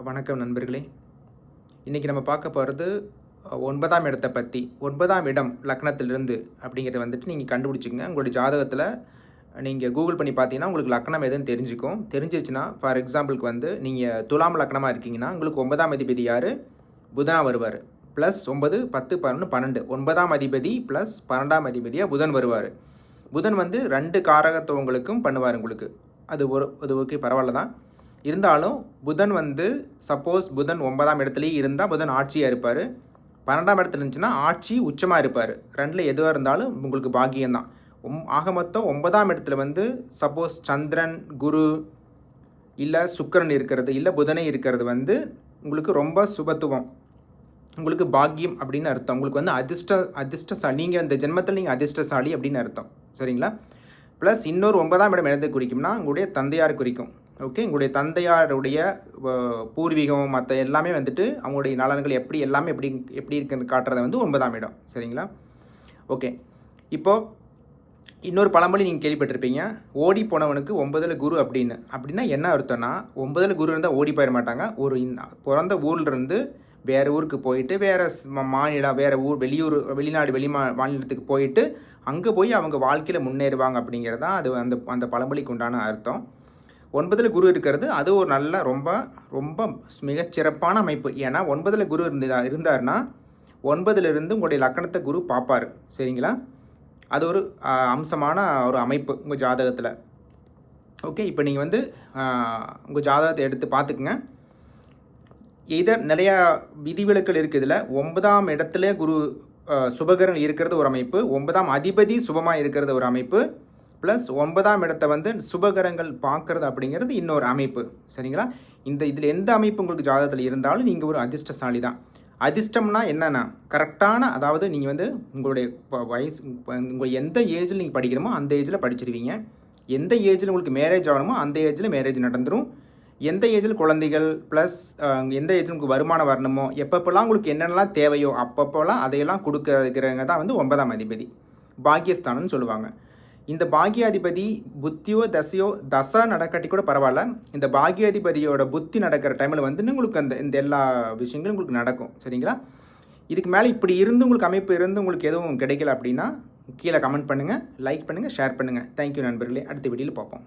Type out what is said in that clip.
வணக்கம் நண்பர்களே. இன்றைக்கி நம்ம பார்க்க போகிறது 9ஆம் இடத்தை பற்றி. 9ஆம் இடம் லக்னத்திலிருந்து அப்படிங்கிறத வந்துட்டு நீங்கள் கண்டுபிடிச்சிங்க. உங்களுடைய ஜாதகத்தில் நீங்கள் கூகுள் பண்ணி பார்த்தீங்கன்னா உங்களுக்கு லக்னம் எதுன்னு தெரிஞ்சுக்கும். தெரிஞ்சிச்சுன்னா ஃபார் எக்ஸாம்பிளுக்கு வந்து நீங்கள் துலாம் லக்னமாக இருக்கீங்கன்னா உங்களுக்கு 9ஆம் அதிபதி யார்? புதனாக வருவார். +9, 10, 11, 12. 9ஆம் அதிபதி ப்ளஸ் 12ஆம் அதிபதியாக புதன் வருவார். புதன் வந்து 2 காரகத்துவங்களுக்கும் பண்ணுவார் உங்களுக்கு. அது ஓகே, பரவாயில்ல தான். இருந்தாலும் புதன் வந்து சப்போஸ் புதன் 9ஆம் இடத்துலையே இருந்தால் புதன் ஆட்சியாக இருப்பார். 12ஆம் இடத்துல இருந்துச்சுன்னா ஆட்சி உச்சமாக இருப்பார். 2ல் எதுவாக இருந்தாலும் உங்களுக்கு பாக்கியம்தான். ஆக மொத்தம் 9ஆம் இடத்துல வந்து சப்போஸ் சந்திரன், குரு இல்லை சுக்கிரன் இருக்கிறது, இல்லை புதனே இருக்கிறது வந்து உங்களுக்கு ரொம்ப சுபத்துவம், உங்களுக்கு பாக்கியம் அப்படின்னு அர்த்தம். உங்களுக்கு வந்து அதிர்ஷ்டசாலி, நீங்கள் இந்த ஜென்மத்தில் நீங்கள் அதிர்ஷ்டசாலி அப்படின்னு அர்த்தம். சரிங்களா? ப்ளஸ் இன்னொரு 9ஆம் இடம் எதை குறிக்கும்னா உங்களுடைய தந்தையார் குறிக்கும். ஓகே, உங்களுடைய தந்தையாருடைய பூர்வீகம் மற்ற எல்லாமே வந்துட்டு அவங்களுடைய நலன்கள் எல்லாமே எப்படி இருக்கிறது காட்டுறதை வந்து 9ஆம் இடம். சரிங்களா? ஓகே, இப்போது இன்னொரு பழமொழி நீங்கள் கேள்விப்பட்டிருப்பீங்க, ஓடி போனவனுக்கு 9ல் குரு அப்படின்னா என்ன அர்த்தம்னா, 9ல் குரு இருந்தால் ஓடி போயிட மாட்டாங்க. பிறந்த ஊர்லேருந்து வேறு ஊருக்கு போயிட்டு வேறு மாநிலம், வேறு ஊர், வெளிநாடு, மாநிலத்துக்கு போயிட்டு அங்கே போய் அவங்க வாழ்க்கையில் முன்னேறுவாங்க அப்படிங்கிறது தான் அது அந்த பழமொழிக்கு உண்டான அர்த்தம். 9ல் குரு இருக்கிறது அது ஒரு நல்ல ரொம்ப மிகச்சிறப்பான அமைப்பு. ஏன்னா 9ல் குரு இருந்தார்னா 9லிருந்து உங்களுடைய லக்கணத்தை குரு பார்ப்பார். சரிங்களா? அது ஒரு அம்சமான ஒரு அமைப்பு உங்கள் ஜாதகத்தில். ஓகே, இப்போ நீங்கள் வந்து உங்கள் ஜாதகத்தை எடுத்து பார்த்துக்குங்க. நிறையா விதிவிலக்கள் இருக்குது. இதில் 9ஆம் இடத்துல குரு சுபகரன் இருக்கிறது ஒரு அமைப்பு, 9ஆம் அதிபதி சுபமாக இருக்கிறது ஒரு அமைப்பு, ப்ளஸ் 9ஆம் இடத்தை வந்து சுபகரங்கள் பார்க்குறது அப்படிங்கிறது இன்னொரு அமைப்பு. சரிங்களா? இதில் எந்த அமைப்பு உங்களுக்கு ஜாதகத்தில் இருந்தாலும் நீங்கள் ஒரு அதிர்ஷ்டசாலி தான். அதிர்ஷ்டம்னா என்னென்னா கரெக்டான, அதாவது நீங்கள் வந்து உங்களுடைய வயசு, உங்கள் எந்த ஏஜில் நீங்கள் படிக்கணுமோ அந்த ஏஜில் படிச்சிருவீங்க. எந்த ஏஜில் உங்களுக்கு மேரேஜ் ஆகணுமோ அந்த ஏஜில் மேரேஜ் நடந்துடும். எந்த ஏஜில் குழந்தைகள், ப்ளஸ் எந்த ஏஜில் உங்களுக்கு வருமானம் வரணுமோ, எப்பப்போலாம் உங்களுக்கு என்னென்னலாம் தேவையோ அப்பப்போலாம் அதையெல்லாம் கொடுக்குறவங்க தான் வந்து 9ஆம் அதிபதி. பாக்கியஸ்தானம்னு சொல்லுவாங்க. இந்த பாக்கியாதிபதி புத்தியோ தசை நடக்காட்டி கூட பரவாயில்ல, இந்த பாக்கியாதிபதியோட புத்தி நடக்கிற டைமில் வந்து உங்களுக்கு இந்த எல்லா விஷயங்களும் உங்களுக்கு நடக்கும். சரிங்களா? இதுக்கு மேலே இப்படி இருந்து உங்களுக்கு அமைப்பு இருந்து உங்களுக்கு எதுவும் கிடைக்கல அப்படின்னா கீழே கமெண்ட் பண்ணுங்கள், லைக் பண்ணுங்கள், ஷேர் பண்ணுங்கள். தேங்க்யூ நண்பர்களே. அடுத்த வீடியோவில் பார்ப்போம்.